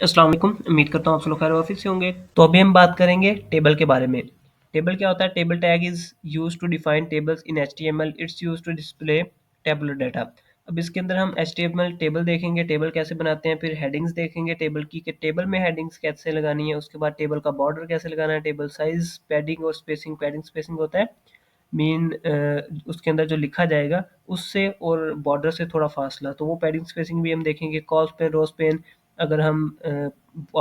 अस्सलाम वालेकुम। उम्मीद करता हूँ आप सब लोग खैर ऑफिस से होंगे। तो अभी हम बात करेंगे टेबल के बारे में। टेबल क्या होता है? Table tag is use to define tables in HTML। It's use to display tabular data. अब इसके अंदर हम HTML टेबल देखेंगे, टेबल कैसे बनाते हैं, फिर हेडिंग्स देखेंगे टेबल की कि टेबल में हेडिंग्स कैसे लगानी है, उसके बाद टेबल का बॉर्डर कैसे लगाना है, टेबल साइज, पैडिंग और स्पेसिंग। पैडिंग स्पेसिंग होता है मीन उसके अंदर जो लिखा जाएगा उससे और बॉर्डर से थोड़ा फासला, तो वो पैडिंग स्पेसिंग भी हम देखेंगे। कॉल्स पेन, रोज पेन, अगर हम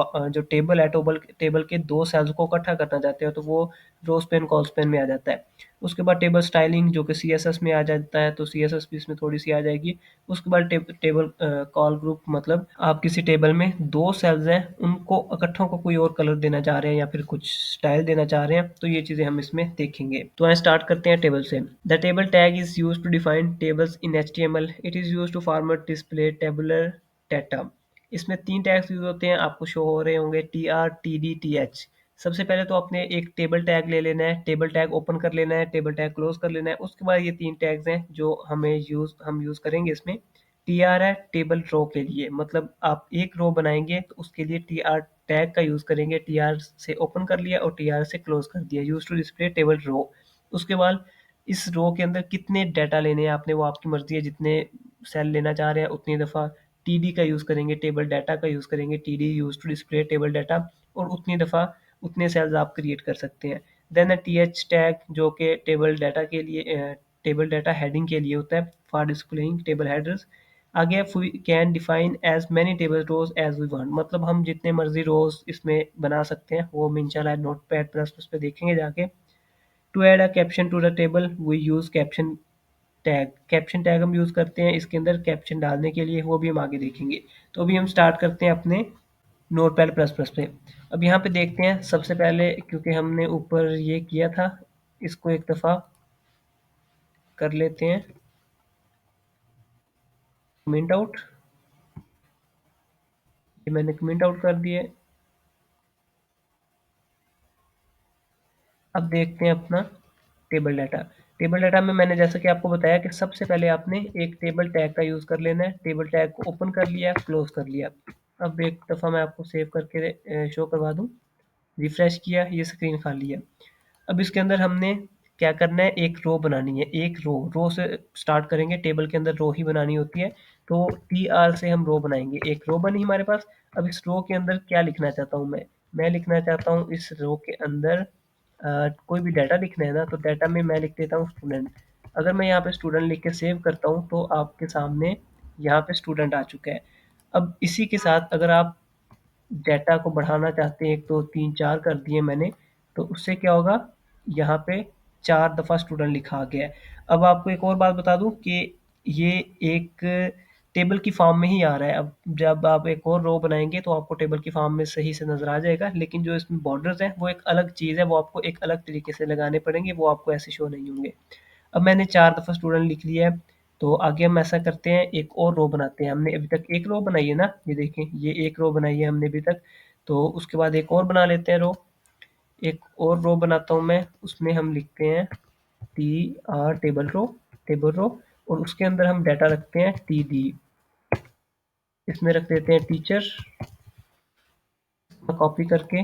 जो टेबल है टेबल टेबल के दो सेल्स को इकट्ठा करना चाहते हो तो वो रोज पेन कॉल्स पेन में आ जाता है। उसके बाद टेबल स्टाइलिंग जो कि CSS में आ जाता है, तो CSS भी इसमें थोड़ी सी आ जाएगी। उसके बाद टेबल कॉल ग्रुप, मतलब आप किसी टेबल में दो सेल्स हैं उनको इकट्ठों को कोई और कलर देना चाह रहे हैं या फिर कुछ स्टाइल देना चाह रहे हैं, तो ये चीज़ें हम इसमें देखेंगे। तो आइए स्टार्ट करते हैं टेबल से। The table tag is use to define tables in HTML। It is use to format display tabular data. इसमें 3 टैग्स यूज़ होते हैं, आपको शो हो रहे होंगे TR, TD, TH। सबसे पहले तो आपने एक टेबल टैग ले लेना है, टेबल टैग ओपन कर लेना है, टेबल टैग क्लोज कर लेना है। उसके बाद ये 3 टैग्स हैं जो हम यूज़ करेंगे इसमें। TR है टेबल रो के लिए, मतलब आप एक रो बनाएंगे तो उसके लिए TR टैग का यूज़ करेंगे। TR से ओपन कर लिया और TR से क्लोज कर दिया, use to display table row. उसके बाद इस रो के अंदर कितने डाटा लेने हैं आपने, वो आपकी मर्जी है, जितने सेल लेना चाह रहे हैं उतनी दफ़ा TD का यूज़ करेंगे, टेबल डाटा का यूज़ करेंगे। TD use to display table data, और उतनी दफ़ा उतने सेल्स आप क्रिएट कर सकते हैं। देन TH टैग जो कि टेबल डाटा के लिए, टेबल डाटा हेडिंग के लिए होता है, फॉर डिस्प्लेइंग टेबल हेडर्स। आगे we can define as many table rows as we want, मतलब हम जितने मर्जी रोज इसमें बना सकते हैं, वो हम इंशाल्लाह नोट पैड प्लस प्लस पे देखेंगे जाके। To add a caption to the table we use caption tag. Caption tag हम यूज़ करते हैं इसके अंदर कैप्शन डालने के लिए, वो भी हम आगे देखेंगे। तो अभी हम स्टार्ट करते हैं अपने नोटपैड प्लस प्लस पे। अब यहाँ पे देखते हैं सबसे पहले, क्योंकि हमने ऊपर ये किया था, इसको एक दफ़ा कर लेते हैं कमेंट आउट। ये मैंने कमेंट आउट कर दिए। अब देखते हैं अपना टेबल डाटा। टेबल डाटा में मैंने जैसा कि आपको बताया कि सबसे पहले आपने एक टेबल टैग का यूज़ कर लेना है। टेबल टैग को ओपन कर लिया, क्लोज कर लिया। अब एक दफ़ा मैं आपको सेव करके शो करवा दूँ। रिफ्रेश किया, ये स्क्रीन खाली है। अब इसके अंदर हमने क्या करना है, एक रो बनानी है। एक रो से स्टार्ट करेंगे, टेबल के अंदर रो ही बनानी होती है। तो TR से हम रो बनाएंगे, एक रो बनी हमारे पास। अब इस रो के अंदर क्या लिखना चाहता हूँ मैं लिखना चाहता हूँ इस रो के अंदर कोई भी डाटा लिखना है ना, तो डाटा में मैं लिख देता हूँ स्टूडेंट। अगर मैं यहाँ पे स्टूडेंट लिख के सेव करता हूँ तो आपके सामने यहाँ पे स्टूडेंट आ चुका है। अब इसी के साथ अगर आप डाटा को बढ़ाना चाहते हैं, 1 2 3 4 कर दिए मैंने, तो उससे क्या होगा, यहाँ पे 4 दफ़ा स्टूडेंट लिखा आ गया है। अब आपको एक और बात बता दूँ कि ये एक टेबल की फॉर्म में ही आ रहा है। अब जब आप एक और रो बनाएँगे तो आपको टेबल की फॉर्म में सही से नज़र आ जाएगा, लेकिन जो इसमें बॉर्डर्स हैं वो एक अलग चीज़ है, वो आपको एक अलग तरीके से लगाने पड़ेंगे, वो आपको ऐसे शो नहीं होंगे। अब मैंने 4 दफ़ा स्टूडेंट लिख लिया है, तो आगे हम ऐसा करते हैं, एक और रो बनाते हैं। हमने अभी तक एक रो बनाई है ना, ये देखें, ये एक रो बनाई है हमने अभी तक। तो उसके बाद एक और बना लेते हैं रो। एक और रो बनाता हूँ मैं, उसमें हम लिखते हैं TR टेबल रो, और उसके अंदर हम डाटा रखते हैं TD। इसमें रख देते हैं टीचर, कॉपी करके।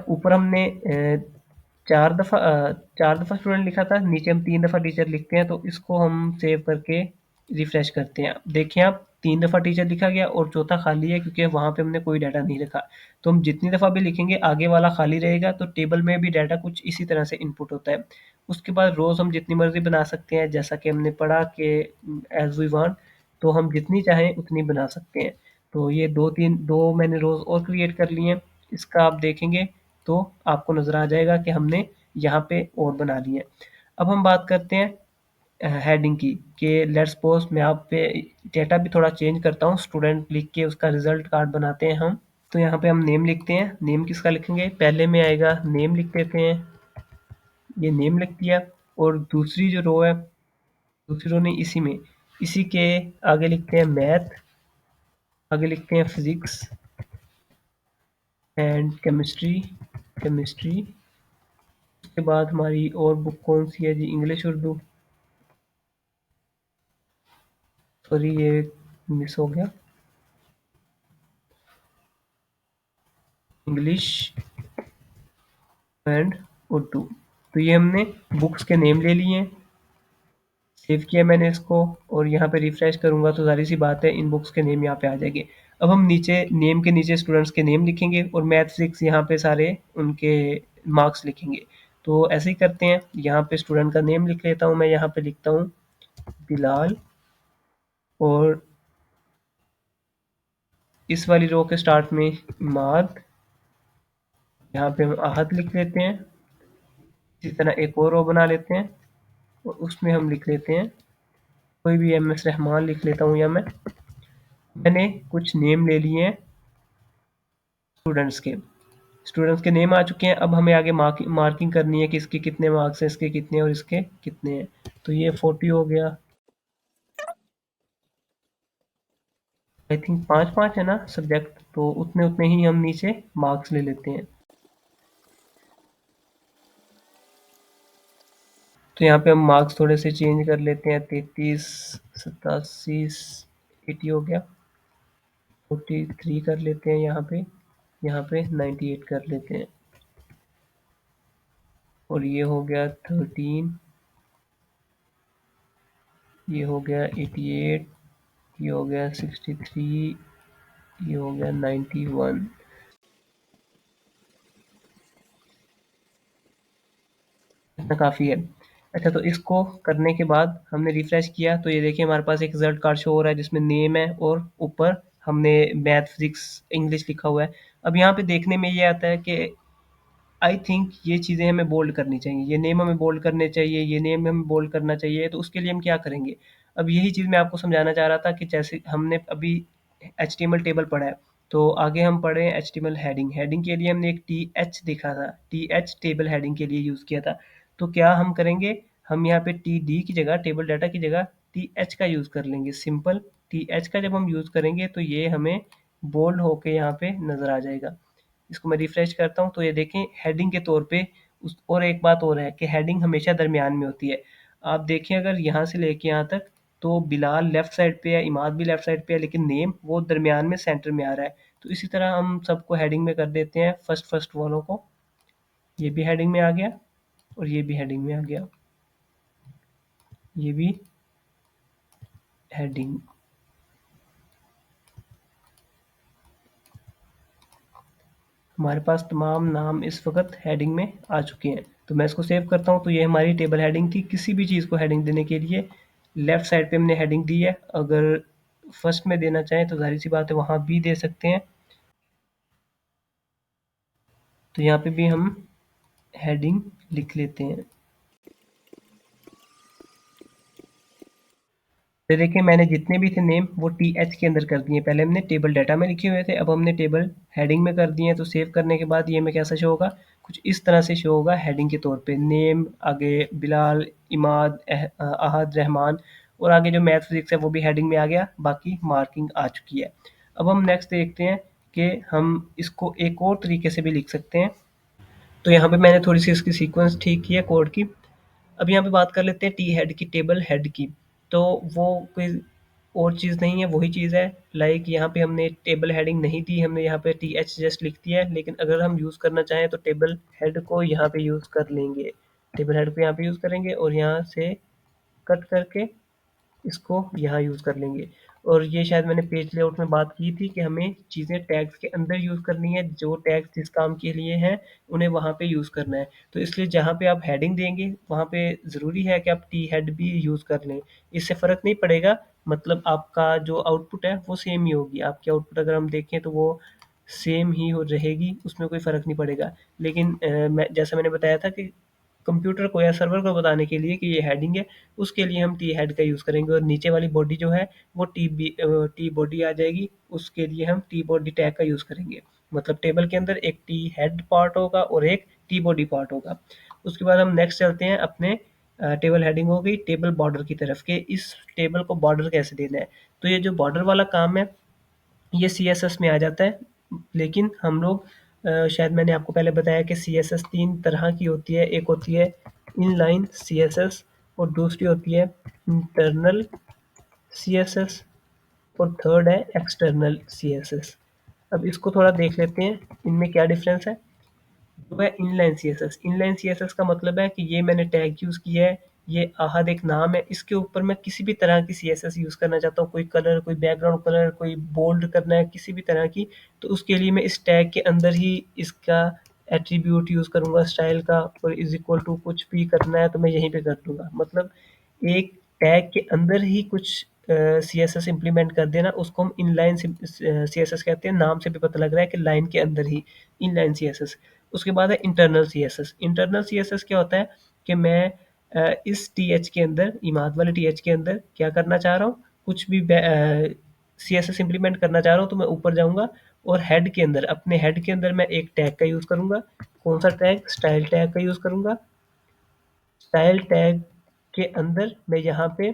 ऊपर हमने 4 दफ़ा स्टूडेंट लिखा था, नीचे हम 3 दफ़ा टीचर लिखते हैं, तो इसको हम सेव करके रिफ्रेश करते हैं। देखिए आप, 3 दफ़ा टीचर लिखा गया और चौथा खाली है, क्योंकि वहाँ पे हमने कोई डाटा नहीं रखा। तो हम जितनी दफ़ा भी लिखेंगे आगे वाला खाली रहेगा, तो टेबल में भी डाटा कुछ इसी तरह से इनपुट होता है। उसके बाद रोज़ हम जितनी मर्ज़ी बना सकते हैं, जैसा कि हमने पढ़ा कि एज़ वी वांट, तो हम जितनी चाहें उतनी बना सकते हैं। तो ये 2 मैंने रोज़ और क्रिएट कर लिए हैं। इसका आप देखेंगे तो आपको नज़र आ जाएगा कि हमने यहाँ पे और बना लिए हैं। अब हम बात करते हैं हेडिंग की, कि लेट्स सपोज मैं आप पे डेटा भी थोड़ा चेंज करता हूँ, स्टूडेंट लिख के उसका रिजल्ट कार्ड बनाते हैं हम। तो यहाँ पे हम नेम लिखते हैं। नेम किसका लिखेंगे, पहले में आएगा नेम लिख देते हैं, ये नेम लिख दिया। और दूसरी जो रो है, दूसरी रो नहीं, इसी के आगे लिखते हैं मैथ, आगे लिखते हैं फिजिक्स एंड केमिस्ट्री। उसके बाद हमारी और बुक कौन सी है जी, इंग्लिश उर्दू, सॉरी ये मिस हो गया। English and Urdu. तो ये हमने बुक्स के नेम ले लिए हैं, सेव किया मैंने इसको, और यहाँ पे रिफ्रेश करूँगा तो ज़ाहिर सी बात है इन बुक्स के नेम यहाँ पे आ जाएंगे। अब हम नीचे नेम के नीचे स्टूडेंट्स के नेम लिखेंगे और मैथ फिजिक्स यहाँ पे सारे उनके मार्क्स लिखेंगे। तो ऐसे ही करते हैं, यहाँ पे स्टूडेंट का नेम लिख लेता हूँ, मैं यहाँ पे लिखता हूँ बिलाल, और इस वाली रो के स्टार्ट में इमाद, यहाँ पे हम आहद लिख लेते हैं। इसी तरह एक और रो बना लेते हैं और उसमें हम लिख लेते हैं कोई भी MS रहमान लिख लेता हूँ, या मैंने कुछ नेम ले लिए हैं स्टूडेंट्स के नेम आ चुके हैं। अब हमें आगे मार्किंग करनी है कि इसके कितने मार्क्स हैं, इसके कितने और इसके कितने हैं। तो ये 40 हो गया, आई थिंक 5-5 है ना सब्जेक्ट, तो उतने उतने ही हम नीचे मार्क्स ले लेते हैं। तो यहाँ पे हम मार्क्स थोड़े से चेंज कर लेते हैं, 33, 87, 80 हो गया, 43 कर लेते हैं, यहाँ पे 98 कर लेते हैं, और ये हो गया 13, ये हो गया 88, ये हो गया 63, ये हो गया 91। इतना काफ़ी है। अच्छा, तो इसको करने के बाद हमने रिफ्रेश किया तो ये देखिए हमारे पास एक रिजल्ट कार्ड शो हो रहा है जिसमें नेम है और ऊपर हमने मैथ फिजिक्स इंग्लिश लिखा हुआ है। अब यहाँ पे देखने में ये आता है कि आई थिंक ये चीज़ें हमें बोल्ड करनी चाहिए, ये नेम हमें बोल्ड करने चाहिए, ये नेम हमें बोल्ड करना चाहिए। तो उसके लिए हम क्या करेंगे? अब यही चीज़ मैं आपको समझाना चाह रहा था कि जैसे हमने अभी HTML टेबल पढ़ा है, तो आगे हम पढ़े HTML हेडिंग। हेडिंग के लिए हमने एक TH देखा था, TH टेबल हेडिंग के लिए यूज़ किया था। तो क्या हम करेंगे, हम यहाँ पे TD की जगह, टेबल डाटा की जगह TH का यूज़ कर लेंगे। सिंपल TH का जब हम यूज़ करेंगे तो ये हमें बोल्ड होके यहाँ पे नज़र आ जाएगा। इसको मैं रिफ्रेश करता हूँ तो ये देखें हेडिंग के तौर पे उस, और एक बात और है कि हेडिंग हमेशा दरमियान में होती है। आप देखें अगर यहाँ से लेके यहाँ तक, तो बिलाल लेफ्ट साइड पे है, इमाद भी लेफ्ट साइड पे है, लेकिन नेम वो दरमियान में सेंटर में आ रहा है। तो इसी तरह हम सबको हेडिंग में कर देते हैं, फर्स्ट फर्स्ट वालों को। ये भी हेडिंग में आ गया और ये भी हेडिंग में आ गया, ये भी हेडिंग। हमारे पास तमाम नाम इस वक्त हेडिंग में आ चुके हैं। तो मैं इसको सेव करता हूँ। तो ये हमारी टेबल हेडिंग थी। किसी भी चीज़ को हेडिंग देने के लिए लेफ्ट साइड पे हमने हेडिंग दी है, अगर फर्स्ट में देना चाहें तो जाहिर सी बात है वहाँ भी दे सकते हैं। तो यहाँ पे भी हम हेडिंग लिख लेते हैं। तो देखिए मैंने जितने भी थे नेम वो TH के अंदर कर दिए। पहले हमने टेबल डाटा में लिखे हुए थे, अब हमने टेबल हेडिंग में कर दिए हैं। तो सेव करने के बाद ये हमें कैसा शो होगा, कुछ इस तरह से शो होगा हेडिंग के तौर पे। नेम आगे बिलाल, इमाद, अहद, रहमान, और आगे जो मैथ फिजिक्स है वो भी हेडिंग में आ गया, बाकी मार्किंग आ चुकी है। अब हम नेक्स्ट देखते हैं कि हम इसको एक और तरीके से भी लिख सकते हैं। तो यहाँ पे मैंने थोड़ी सी इसकी सीक्वेंस ठीक की है कोड की। अब यहाँ पे बात कर लेते हैं टी हेड की, टेबल हेड की। तो वो कोई और चीज़ नहीं है, वही चीज़ है। लाइक यहाँ पे हमने टेबल हेडिंग नहीं दी, हमने यहाँ पे TH जस्ट लिख दिया है। लेकिन अगर हम यूज़ करना चाहें तो टेबल हेड को यहाँ पे यूज़ कर लेंगे, टेबल हेड को यहाँ पे यूज़ करेंगे और यहाँ से कट करके इसको यहाँ यूज़ कर लेंगे। और ये शायद मैंने पेज लेआउट में बात की थी कि हमें चीज़ें टैग्स के अंदर यूज़ करनी है, जो टैग्स जिस काम के लिए हैं उन्हें वहाँ पे यूज़ करना है। तो इसलिए जहाँ पे आप हेडिंग देंगे वहाँ पे ज़रूरी है कि आप टी हेड भी यूज़ कर लें। इससे फ़र्क नहीं पड़ेगा, मतलब आपका जो आउटपुट है वो सेम ही होगी। आपकी आउटपुट अगर हम देखें तो वो सेम ही हो रहेगी, उसमें कोई फ़र्क नहीं पड़ेगा। लेकिन मैं जैसा मैंने बताया था कि कंप्यूटर को या सर्वर को बताने के लिए कि ये हेडिंग है, उसके लिए हम टी हेड का यूज़ करेंगे। और नीचे वाली बॉडी जो है वो टी बॉडी आ जाएगी, उसके लिए हम टी बॉडी टैग का यूज़ करेंगे। मतलब टेबल के अंदर एक टी हेड पार्ट होगा और एक टी बॉडी पार्ट होगा। उसके बाद हम नेक्स्ट चलते हैं अपने टेबल हेडिंग हो गई, टेबल बॉर्डर की तरफ के इस टेबल को बॉर्डर कैसे देना है। तो ये जो बॉर्डर वाला काम है ये CSS में आ जाता है। लेकिन हम लोग शायद मैंने आपको पहले बताया कि CSS 3 तरह की होती है। एक होती है इनलाइन CSS और दूसरी होती है इंटरनल CSS और थर्ड है एक्सटर्नल CSS। अब इसको थोड़ा देख लेते हैं, इनमें क्या डिफरेंस है। वो है इनलाइन सीएसएस। इनलाइन सीएसएस का मतलब है कि ये मैंने टैग यूज़ किया है, ये आहद एक नाम है, इसके ऊपर मैं किसी भी तरह की सीएसएस यूज़ करना चाहता हूँ, कोई कलर, कोई बैकग्राउंड कलर, कोई बोल्ड करना है किसी भी तरह की, तो उसके लिए मैं इस टैग के अंदर ही इसका एट्रीब्यूट यूज़ करूँगा स्टाइल का, और इज इक्वल टू कुछ भी करना है तो मैं यहीं पे कर दूंगा। मतलब एक टैग के अंदर ही कुछ सी एस एस इम्प्लीमेंट कर देना, उसको हम इनलाइन सी एस एस कहते हैं। नाम से भी पता लग रहा है कि लाइन के अंदर ही इनलाइन सी एस एस। उसके बाद है internal C S S. Internal C S S क्या होता है कि मैं इस टी एच के अंदर, इमाद वाले टी एच के अंदर क्या करना चाह रहा हूँ, कुछ भी सी एस एस इम्प्लीमेंट करना चाह रहा हूँ तो मैं ऊपर जाऊँगा, और हेड के अंदर, अपने हेड के अंदर मैं एक टैग का यूज़ करूँगा। कौन सा टैग? स्टाइल टैग का यूज़ करूँगा। स्टाइल टैग के अंदर मैं यहाँ पे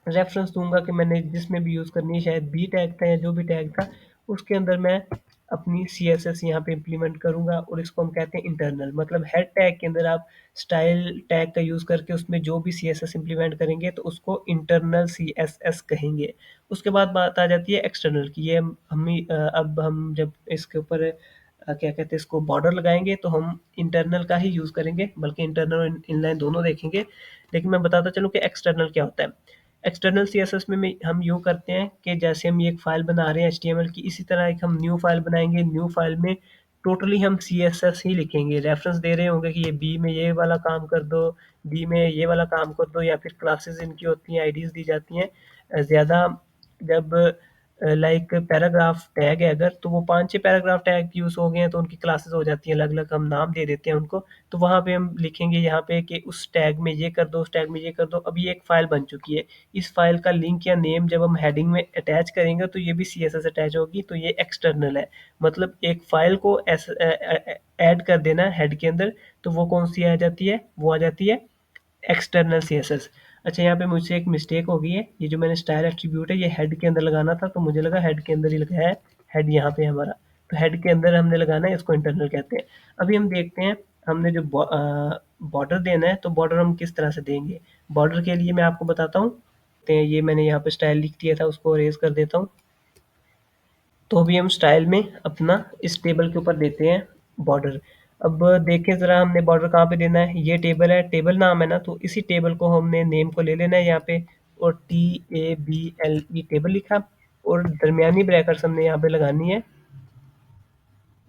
रेफरेंस दूंगा कि मैंने जिसमें भी यूज़ करनी है, शायद बी टैग था या जो भी टैग था, उसके अंदर मैं अपनी सी एस एस यहाँ पे इम्प्लीमेंट करूँगा, और इसको हम कहते हैं इंटरनल। मतलब हेड टैग के अंदर आप स्टाइल टैग का यूज़ करके उसमें जो भी सी एस एस इम्प्लीमेंट करेंगे तो उसको इंटरनल सी एस एस कहेंगे। उसके बाद बात आ जाती है एक्सटर्नल की। ये अब हम जब इसके ऊपर क्या कहते हैं, इसको बॉर्डर लगाएंगे तो हम इंटरनल का ही यूज़ करेंगे, बल्कि इंटरनल और इनलाइन दोनों देखेंगे। लेकिन मैं बताता चलूँ कि एक्सटर्नल क्या होता है। एक्सटर्नल सीएसएस में हम यूँ करते हैं कि जैसे हम ये एक फ़ाइल बना रहे हैं एचटीएमएल की, इसी तरह एक हम न्यू फ़ाइल बनाएंगे। न्यू फ़ाइल में टोटली हम सीएसएस ही लिखेंगे, रेफरेंस दे रहे होंगे कि ये बी में ये वाला काम कर दो, डी में ये वाला काम कर दो, या फिर क्लासेस इनकी होती हैं, आईडीज़ दी जाती हैं। ज़्यादा जब लाइक पैराग्राफ टैग है अगर, तो वो 5-6 पैराग्राफ टैग यूज़ हो गए हैं तो उनकी क्लासेस हो जाती हैं अलग-अलग, हम नाम दे देते हैं उनको। तो वहाँ पे हम लिखेंगे यहाँ पे कि उस टैग में ये कर दो, उस टैग में ये कर दो। अब ये एक फ़ाइल बन चुकी है, इस फ़ाइल का लिंक या नेम जब हम हेडिंग में अटैच करेंगे तो ये भी सीएसएस अटैच होगी, तो ये एक्सटर्नल है। मतलब एक फ़ाइल को ऐड कर देना हेड के अंदर, तो वो कौन-सी आ जाती है? वो आ जाती है एक्सटर्नल सीएसएस। अच्छा, यहाँ पे मुझसे एक मिस्टेक हो गई है, ये जो मैंने स्टाइल एट्रीब्यूट है ये हेड के अंदर लगाना था, तो मुझे लगा हेड के अंदर ही लगाया है, हेड यहाँ पे है हमारा, तो हेड के अंदर हमने लगाना है, इसको इंटरनल कहते हैं। अभी हम देखते हैं, हमने जो बॉर्डर देना है तो बॉर्डर हम किस तरह से देंगे। बॉर्डर के लिए मैं आपको बताता हूँ। तो ये मैंने यहाँ पे स्टाइल लिख दिया था, उसको रेज कर देता हूँ। तो अभी हम स्टाइल में अपना इस टेबल के ऊपर देते हैं बॉर्डर। अब देखें ज़रा, हमने बॉर्डर कहाँ पे देना है। ये टेबल है, टेबल नाम है ना, तो इसी टेबल को हमने नेम को ले लेना है यहाँ पे, और TABLE टेबल लिखा, और दरमियानी ब्रैकेट्स हमने यहाँ पे लगानी है।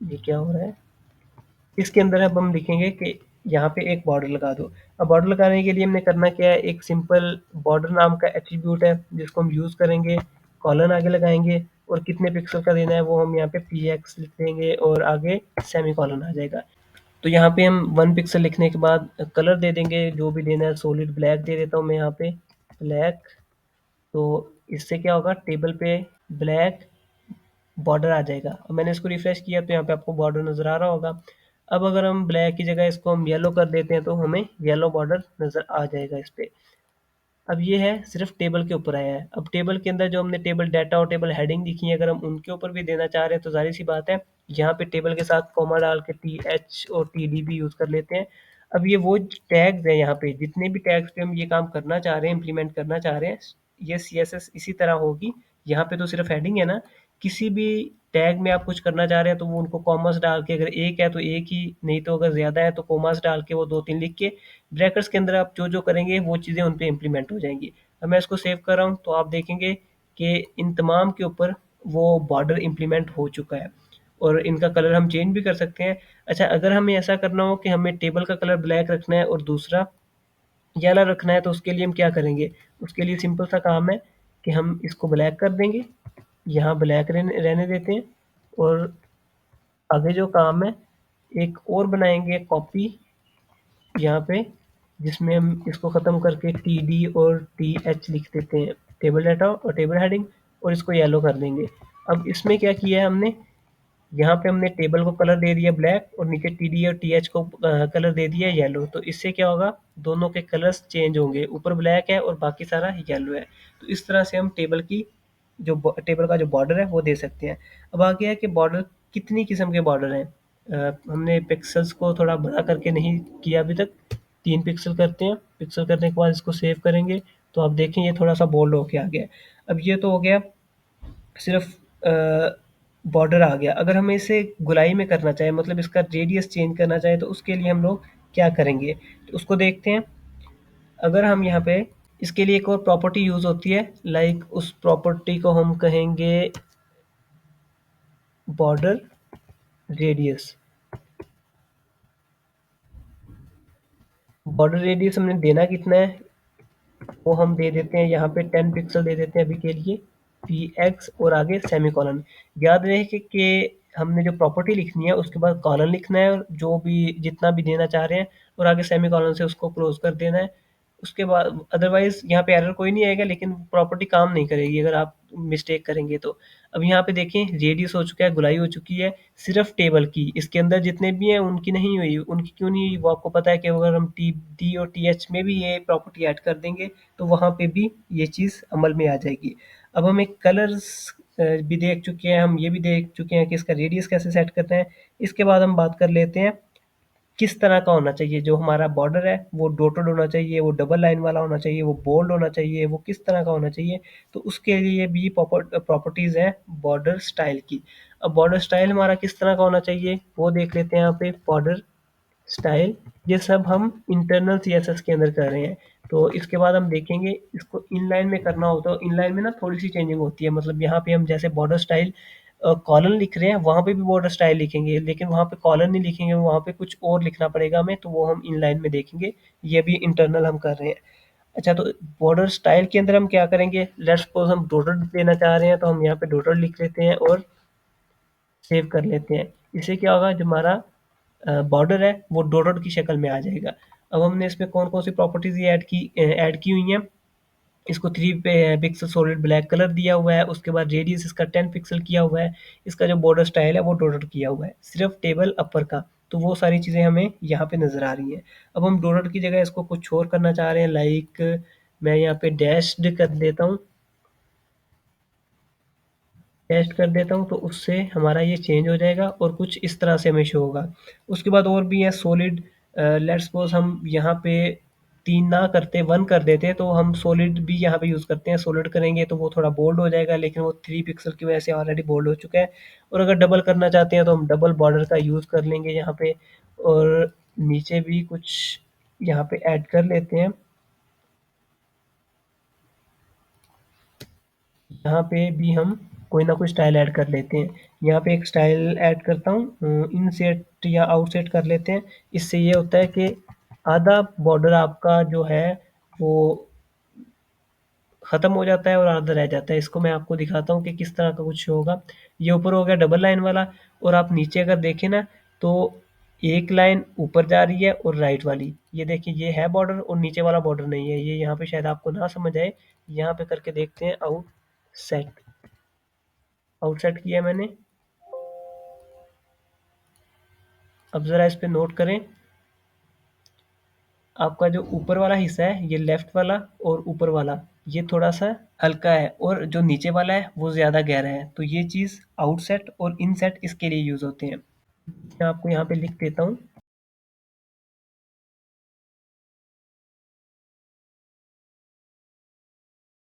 ये क्या हो रहा है, इसके अंदर अब हम लिखेंगे कि यहाँ पे एक बॉर्डर लगा दो। अब बॉर्डर लगाने के लिए हमने करना क्या है, एक सिंपल बॉर्डर नाम का एट्रीब्यूट है जिसको हम यूज़ करेंगे, कॉलन आगे लगाएंगे, और कितने पिक्सल का देना है वो हम यहाँ पे px लिख देंगे, और आगे सेमी कॉलन आ जाएगा। तो यहाँ पे हम 1 पिक्सल लिखने के बाद कलर दे देंगे, जो भी देना है। सॉलिड ब्लैक दे देता हूँ मैं यहाँ पे, ब्लैक। तो इससे क्या होगा, टेबल पे ब्लैक बॉर्डर आ जाएगा। और मैंने इसको रिफ्रेश किया तो यहाँ पे आपको बॉर्डर नज़र आ रहा होगा। अब अगर हम ब्लैक की जगह इसको हम येलो कर देते हैं तो हमें येलो बॉर्डर नज़र आ जाएगा इस पे। अब ये है सिर्फ टेबल के ऊपर आया है। अब टेबल के अंदर जो हमने टेबल डाटा और टेबल हेडिंग लिखी है, अगर हम उनके ऊपर भी देना चाह रहे हैं तो जाहिर सी बात है, यहाँ पे टेबल के साथ कॉमा डाल के TH और TD भी यूज़ कर लेते हैं। अब ये वो टैग्स हैं, यहाँ पे जितने भी टैग्स पे हम ये काम करना चाह रहे हैं, इम्प्लीमेंट करना चाह रहे हैं, ये CSS इसी तरह होगी। यहाँ पे तो सिर्फ हेडिंग है ना, किसी भी टैग में आप कुछ करना चाह रहे हैं तो वो उनको कॉमर्स डाल के, अगर एक है तो एक ही, नहीं तो अगर ज़्यादा है तो कॉमर्स डाल के वो 2-3 लिख के ब्रैकेट्स के अंदर आप जो-जो करेंगे वो चीज़ें उन पे इम्प्लीमेंट हो जाएँगी। अब मैं इसको सेव कर रहा हूँ तो आप देखेंगे कि इन तमाम के ऊपर वो बॉर्डर इम्प्लीमेंट हो चुका है, और इनका कलर हम चेंज भी कर सकते हैं। अच्छा, अगर हमें ऐसा करना हो कि हमें टेबल का कलर ब्लैक रखना है और दूसरा येलो रखना है तो उसके लिए हम क्या करेंगे? उसके लिए सिंपल सा काम है कि हम इसको ब्लैक कर देंगे, यहाँ ब्लैक रहने रहने देते हैं, और आगे जो काम है एक और बनाएँगे कॉपी यहाँ पे, जिसमें हम इसको ख़त्म करके TD और TH लिख देते हैं, टेबल डाटा और टेबल हेडिंग, और इसको येलो कर देंगे। अब इसमें क्या किया है हमने, यहाँ पे हमने टेबल को कलर दे दिया ब्लैक, और नीचे TD और TH को कलर दे दिया येलो। तो इससे क्या होगा, दोनों के कलर्स चेंज होंगे, ऊपर ब्लैक है और बाकी सारा येलो है। तो इस तरह से हम टेबल की टेबल का जो बॉर्डर है वो दे सकते हैं। अब आ गया है कि बॉर्डर कितनी किस्म के बॉर्डर हैं। हमने पिक्सल्स को थोड़ा बड़ा करके नहीं किया अभी तक, 3 पिक्सल करते हैं। पिक्सल करने के बाद इसको सेव करेंगे तो आप देखें ये थोड़ा सा बोल्ड होके आ गया है। अब ये तो हो गया सिर्फ बॉर्डर आ गया। अगर हमें इसे गोलाई में करना चाहे, मतलब इसका रेडियस चेंज करना चाहे, तो उसके लिए हम लोग क्या करेंगे, तो उसको देखते हैं। अगर हम यहाँ पे इसके लिए एक और प्रॉपर्टी यूज होती है, लाइक उस प्रॉपर्टी को हम कहेंगे बॉर्डर रेडियस। बॉर्डर रेडियस हमने देना कितना है, वो हम दे देते हैं यहाँ पे 10 पिक्सल दे देते हैं अभी के लिए, पी एक्स और आगे सेमी कॉलन। याद रहे कि हमने जो प्रॉपर्टी लिखनी है उसके बाद कॉलन लिखना है, और जो भी जितना भी देना चाह रहे हैं, और आगे सेमी कॉलन से उसको क्लोज कर देना है। उसके बाद अदरवाइज यहाँ पे एरर कोई नहीं आएगा, लेकिन प्रॉपर्टी काम नहीं करेगी अगर आप मिस्टेक करेंगे तो। अब यहाँ पे देखें, रेडियस हो चुका है, गुलाई हो चुकी है, सिर्फ टेबल की, इसके अंदर जितने भी हैं उनकी नहीं हुई। उनकी क्यों नहीं हुई वो आपको पता है कि अगर हम टी डी और टी एच में भी ये प्रॉपर्टी ऐड कर देंगे तो वहाँ पे भी ये चीज़ अमल में आ जाएगी। अब हम एक कलर्स भी देख चुके हैं, हम ये भी देख चुके हैं कि इसका रेडियस कैसे सेट करना है। इसके बाद हम बात कर लेते हैं किस तरह का होना चाहिए। जो हमारा बॉर्डर है वो डॉटेड होना चाहिए, वो डबल लाइन वाला होना चाहिए, वो बोल्ड होना चाहिए, वो किस तरह का होना चाहिए। तो उसके लिए भी प्रॉपर्टीज हैं बॉर्डर स्टाइल की। अब बॉर्डर स्टाइल हमारा किस तरह का होना चाहिए वो देख लेते हैं यहाँ पे। बॉर्डर स्टाइल, ये सब हम इंटरनल सीएसएस के अंदर कर रहे हैं। तो इसके बाद हम देखेंगे इसको इनलाइन में करना हो तो इनलाइन में ना थोड़ी सी चेंजिंग होती है। मतलब यहाँ पे हम जैसे बॉर्डर स्टाइल कॉलन लिख रहे हैं, वहाँ पे भी बॉर्डर स्टाइल लिखेंगे, लेकिन वहाँ पे कॉलन नहीं लिखेंगे, वहाँ पे कुछ और लिखना पड़ेगा हमें, तो वो हम इनलाइन में देखेंगे। ये भी इंटरनल हम कर रहे हैं। अच्छा, तो बॉर्डर स्टाइल के अंदर हम क्या करेंगे, लेट्स सपोज हम डॉटेड देना चाह रहे हैं, तो हम यहाँ पे डॉटेड लिख लेते हैं और सेव कर लेते हैं। इससे क्या होगा, जो हमारा बॉर्डर है वो डॉटेड की शक्ल में आ जाएगा। अब हमने इसमें कौन कौन सी प्रॉपर्टीज ऐड की हुई हैं। इसको 3 पिक्सल सॉलिड ब्लैक कलर दिया हुआ है, उसके बाद रेडियस इसका 10 पिक्सल किया हुआ है, इसका जो बॉर्डर स्टाइल है वो डॉटेड किया हुआ है, सिर्फ टेबल अपर का। तो वो सारी चीज़ें हमें यहाँ पे नज़र आ रही हैं। अब हम डॉटेड की जगह इसको कुछ और करना चाह रहे हैं, लाइक मैं यहाँ पे डैश्ड कर देता हूँ, टेस्ट कर देता हूँ, तो उससे हमारा ये चेंज हो जाएगा और कुछ इस तरह से हमें शो होगा। उसके बाद और भी है सॉलिड। लेट्स सपोज हम यहाँ पे 3 ना करते 1 कर देते, तो हम सॉलिड भी यहाँ पे यूज़ करते हैं। सॉलिड करेंगे तो वो थोड़ा बोल्ड हो जाएगा, लेकिन वो 3 पिक्सल की वजह से ऑलरेडी बोल्ड हो चुका है। और अगर डबल करना चाहते हैं तो हम डबल बॉर्डर का यूज़ कर लेंगे यहाँ पे, और नीचे भी कुछ यहाँ पे ऐड कर लेते हैं। यहाँ पे भी हम कोई ना कोई स्टाइल ऐड कर लेते हैं। यहाँ पे एक स्टाइल ऐड करता हूँ, इनसेट या आउटसेट कर लेते हैं। इससे ये होता है कि आधा बॉर्डर आपका जो है वो ख़त्म हो जाता है और आधा रह जाता है। इसको मैं आपको दिखाता हूँ कि किस तरह का कुछ होगा। ये ऊपर हो गया डबल लाइन वाला, और आप नीचे अगर देखें ना, तो एक लाइन ऊपर जा रही है और राइट वाली, ये देखिए ये है बॉर्डर और नीचे वाला बॉर्डर नहीं है। ये यहाँ पे शायद आपको ना समझ आए, यहाँ पे करके देखते हैं। आउटसेट किया है मैंने। अब ज़रा इस पे नोट करें, आपका जो ऊपर वाला हिस्सा है ये लेफ्ट वाला, और ऊपर वाला ये थोड़ा सा हल्का है, और जो नीचे वाला है वो ज़्यादा गहरा है। तो ये चीज़ आउटसेट और इनसेट इसके लिए यूज़ होते हैं। मैं आपको यहाँ पे लिख देता हूँ।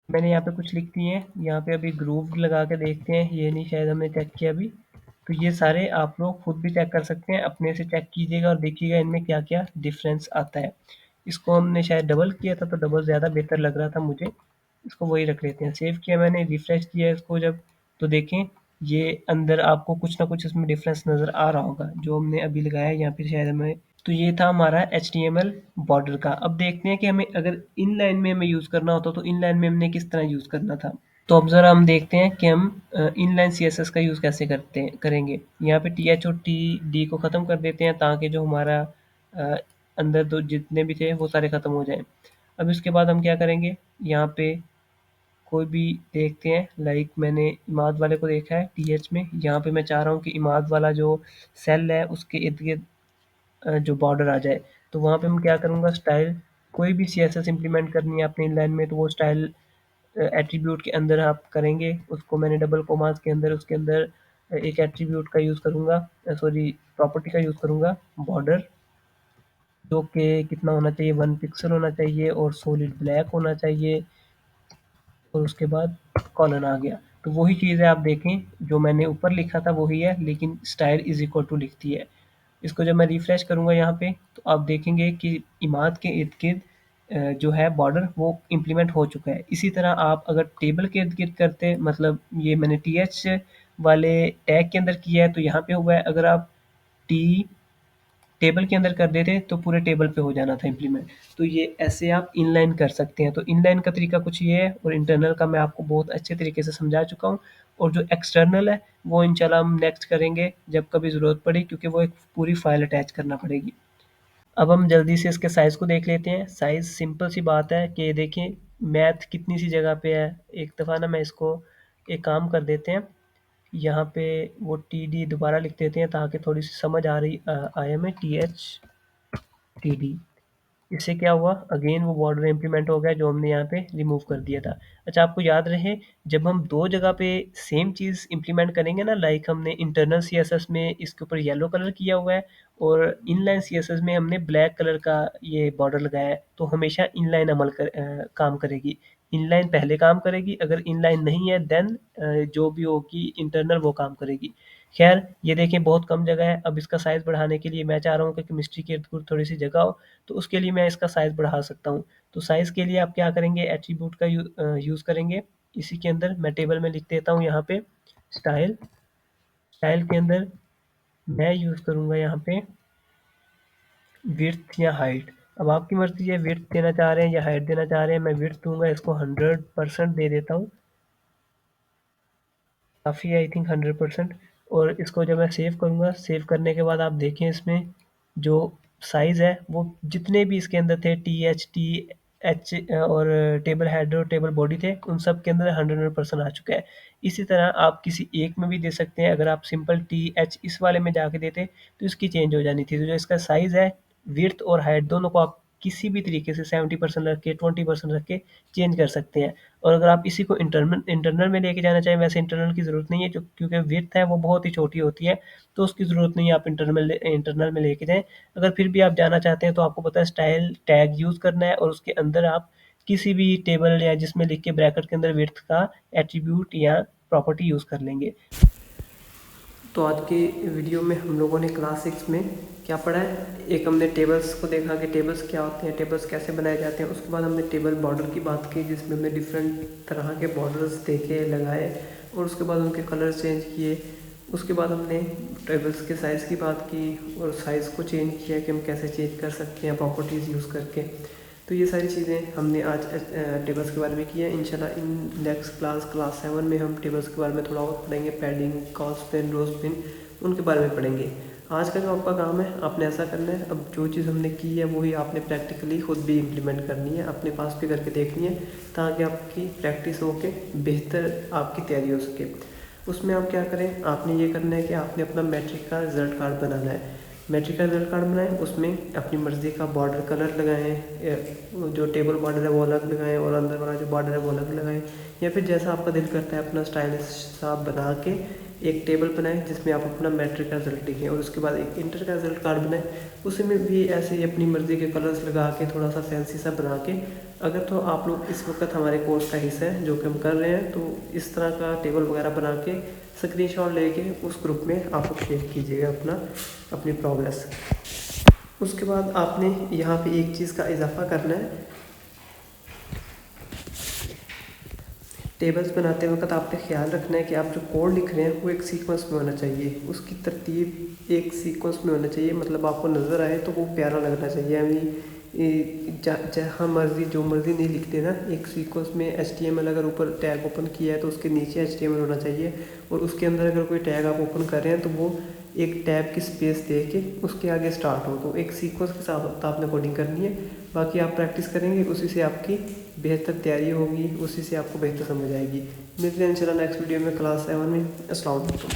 मैंने यहाँ पे कुछ लिख दिए हैं, यहाँ पे अभी ग्रूव लगा के देखते हैं। ये नहीं, शायद हमने चेक किया अभी। तो ये सारे आप लोग खुद भी चेक कर सकते हैं, अपने से चेक कीजिएगा और देखिएगा इनमें क्या क्या डिफरेंस आता है। इसको हमने शायद डबल किया था, तो डबल ज़्यादा बेहतर लग रहा था मुझे। इसको वही रख लेते हैं। सेव किया मैंने, रिफ्रेश किया इसको जब, तो देखें ये अंदर आपको कुछ ना कुछ इसमें डिफरेंस नज़र आ रहा होगा जो हमने अभी लगाया है यहाँ पे शायद हमें। तो ये था हमारा HTML बॉर्डर का। अब देखते हैं कि हमें अगर इन लाइन में हमें यूज़ करना होता तो इन लाइन में हमने किस तरह यूज़ करना था। तो अब ज़रा हम देखते हैं कि हम इनलाइन CSS का यूज़ कैसे करेंगे। यहाँ पे TH और TD को ख़त्म कर देते हैं, ताकि जो हमारा अ, अंदर दो जितने भी थे वो सारे ख़त्म हो जाएं। अब इसके बाद हम क्या करेंगे, यहाँ पे कोई भी देखते हैं, लाइक मैंने इमाद वाले को देखा है TH में। यहाँ पे मैं चाह रहा हूँ कि इमाद वाला जो सेल है उसके इर्द गिर्द जो बॉर्डर आ जाए। तो वहाँ पे मैं क्या करूँगा, स्टाइल कोई भी CSS इम्प्लीमेंट करनी है अपने इनलाइन में, तो वो स्टाइल एट्रीब्यूट के अंदर आप करेंगे। उसको मैंने डबल कोमास के अंदर उसके अंदर एक एट्रीब्यूट का यूज़ करूँगा, सॉरी प्रॉपर्टी का यूज़ करूँगा, बॉर्डर, जो कि कितना होना चाहिए, 1 पिक्सल होना चाहिए और सॉलिड ब्लैक होना चाहिए, और उसके बाद कॉलन आ गया। तो वही चीज़ है, आप देखें जो मैंने ऊपर लिखा था वही है, लेकिन स्टाइल इज़ इक्वल टू लिखती है। इसको जब मैं रिफ्रेश करूँगा यहाँ पे, तो आप देखेंगे कि इमारत के इर्द-गिर्द जो है बॉर्डर वो इम्प्लीमेंट हो चुका है। इसी तरह आप अगर टेबल के इर्द-गिर्द करते, मतलब ये मैंने टीएच वाले टैग के अंदर किया है तो यहाँ पे हुआ है, अगर आप टी टेबल के अंदर कर देते तो पूरे टेबल पे हो जाना था इम्प्लीमेंट। तो ये ऐसे आप इनलाइन कर सकते हैं। तो इनलाइन का तरीका कुछ ये है, और इंटरनल का मैं आपको बहुत अच्छे तरीके से समझा चुका हूँ। और जो एक्सटर्नल है वो इंशाल्लाह हम नेक्स्ट करेंगे जब कभी ज़रूरत पड़ी, क्योंकि वो एक पूरी फाइल अटैच करना पड़ेगी। अब हम जल्दी से इसके साइज़ को देख लेते हैं। साइज़ सिंपल सी बात है कि देखिए मैथ कितनी सी जगह पे है। एक दफ़ा ना मैं इसको एक काम कर देते हैं, यहाँ पे वो टी डी दोबारा लिख देते हैं ताकि थोड़ी सी समझ आ रही आए हमें, टी एच टी डी। इससे क्या हुआ, अगेन वो बॉर्डर इम्प्लीमेंट हो गया जो हमने यहाँ पे रिमूव कर दिया था। अच्छा, आपको याद रहे, जब हम दो जगह पे सेम चीज़ इम्प्लीमेंट करेंगे ना, लाइक हमने इंटरनल सीएसएस में इसके ऊपर येलो कलर किया हुआ है और इनलाइन सीएसएस में हमने ब्लैक कलर का ये बॉर्डर लगाया है, तो हमेशा इनलाइन काम करेगी। इनलाइन पहले काम करेगी, अगर इनलाइन नहीं है देन जो भी होगी इंटरनल वो काम करेगी। खैर ये देखें बहुत कम जगह है। अब इसका साइज़ बढ़ाने के लिए मैं चाह रहा हूँ कि केमिस्ट्री के इर्द-गिर्द थोड़ी सी जगह हो, तो उसके लिए मैं इसका साइज़ बढ़ा सकता हूँ। तो साइज़ के लिए आप क्या करेंगे, एट्रीब्यूट का यूज़ करेंगे। इसी के अंदर मैं टेबल में लिख देता हूँ यहाँ पे स्टाइल। स्टाइल के अंदर मैं यूज़ करूँगा यहाँ पे विड्थ या हाइट। अब आपकी मर्ज़ी है, विड्थ देना चाह रहे हैं या हाइट देना चाह रहे हैं। मैं विड्थ दूँगा, इसको 100% दे देता हूँ। काफ़ी है आई थिंक 100%। और इसको जब मैं सेव करूँगा, सेव करने के बाद आप देखें इसमें जो साइज़ है वो जितने भी इसके अंदर थे टी एच टी एच और टेबल हेड और टेबल बॉडी थे, उन सब के अंदर 100% आ चुका है। इसी तरह आप किसी एक में भी दे सकते हैं। अगर आप सिंपल टी एच इस वाले में जाके देते तो इसकी चेंज हो जानी थी। तो जो इसका साइज़ है, विड्थ और हाइट दोनों को आप किसी भी तरीके से 70% रख के 20% रख के चेंज कर सकते हैं। और अगर आप इसी को इंटरनल इंटरनल में लेके जाना चाहें, वैसे इंटरनल की ज़रूरत नहीं है, जो क्योंकि विड्थ है वो बहुत ही छोटी होती है, तो उसकी ज़रूरत नहीं है आप इंटरनल में लेके जाएँ। अगर फिर भी आप जाना चाहते हैं तो आपको पता है स्टाइल टैग यूज़ करना है, और उसके अंदर आप किसी भी टेबल या जिसमें लिख के ब्रैकेट के अंदर विड्थ का एट्रीब्यूट या प्रॉपर्टी यूज़ कर लेंगे। तो आज के वीडियो में हम लोगों ने क्लास 6 में क्या पढ़ा है, एक हमने टेबल्स को देखा कि टेबल्स क्या होते हैं, टेबल्स कैसे बनाए जाते हैं। उसके बाद हमने टेबल बॉर्डर की बात की, जिसमें हमने डिफरेंट तरह के बॉर्डर्स देखे, लगाए, और उसके बाद उनके कलर चेंज किए। उसके बाद हमने टेबल्स के साइज़ की बात की और साइज़ को चेंज किया कि हम कैसे चेंज कर सकते हैं प्रॉपर्टीज़ यूज़ करके। तो ये सारी चीज़ें हमने आज टेबल्स के बारे में किया है। इंशाल्लाह इन नेक्स्ट क्लास 7 में हम टेबल्स के बारे में थोड़ा और पढ़ेंगे, पैडिंग, कॉस्पेन, रोस्पिन, उनके बारे में पढ़ेंगे। आज का जो आपका काम है, आपने ऐसा करना है, अब जो चीज़ हमने की है वही आपने प्रैक्टिकली खुद भी इम्प्लीमेंट करनी है, अपने पास भी करके देखनी है, ताकि आपकी प्रैक्टिस हो के बेहतर आपकी तैयारी हो सके। उसमें आप क्या करें, आपने ये करना है कि आपने अपना मैट्रिक का रिज़ल्ट कार्ड बनाना है। मैट्रिक का रिज़ल्ट कार्ड बनाएं, उसमें अपनी मर्ज़ी का बॉर्डर कलर लगाएं, जो टेबल बॉर्डर है वो अलग लगाएं और अंदर वाला जो बॉर्डर है वो अलग लगाएं, या फिर जैसा आपका दिल करता है अपना स्टाइलिश सा बना के एक टेबल बनाएं जिसमें आप अपना मैट्रिक का रिज़ल्ट लिखें। और उसके बाद एक इंटर का रिज़ल्ट कार्ड बनाएं, उसमें भी ऐसे ही अपनी मर्ज़ी के कलर्स लगा के थोड़ा सा फैंसी सा बना के, अगर तो आप लोग इस वक्त हमारे कोर्स का हिस्सा है जो कि हम कर रहे हैं, तो इस तरह का टेबल वगैरह बना के स्क्रीनशॉट लेके उस ग्रुप में आप लोग शेयर कीजिएगा अपनी प्रोग्रेस। उसके बाद आपने यहाँ पे एक चीज़ का इजाफा करना है, टेबल्स बनाते वक्त आपने ख्याल रखना है कि आप जो कोड लिख रहे हैं वो एक सीक्वेंस में होना चाहिए, उसकी तरतीब एक सीक्वेंस में होना चाहिए, मतलब आपको नज़र आए तो वो प्यारा लगना चाहिए। यानी जहाँ मर्ज़ी जो मर्ज़ी नहीं लिखते ना, एक सीक्वेंस में HTML अगर ऊपर टैग ओपन किया है तो उसके नीचे HTML होना चाहिए, और उसके अंदर अगर कोई टैग आप ओपन कर रहे हैं तो वो एक टैब की स्पेस दे के उसके आगे स्टार्ट हो। तो एक सीक्वेंस के साथ आपने कोडिंग करनी है। बाकी आप प्रैक्टिस करेंगे, उसी से आपकी बेहतर तैयारी होगी, उसी से आपको बेहतर समझ आएगी। मिलते हैं इंशाल्लाह नेक्स्ट वीडियो में क्लास 7 में। अस्सलाम वालेकुम।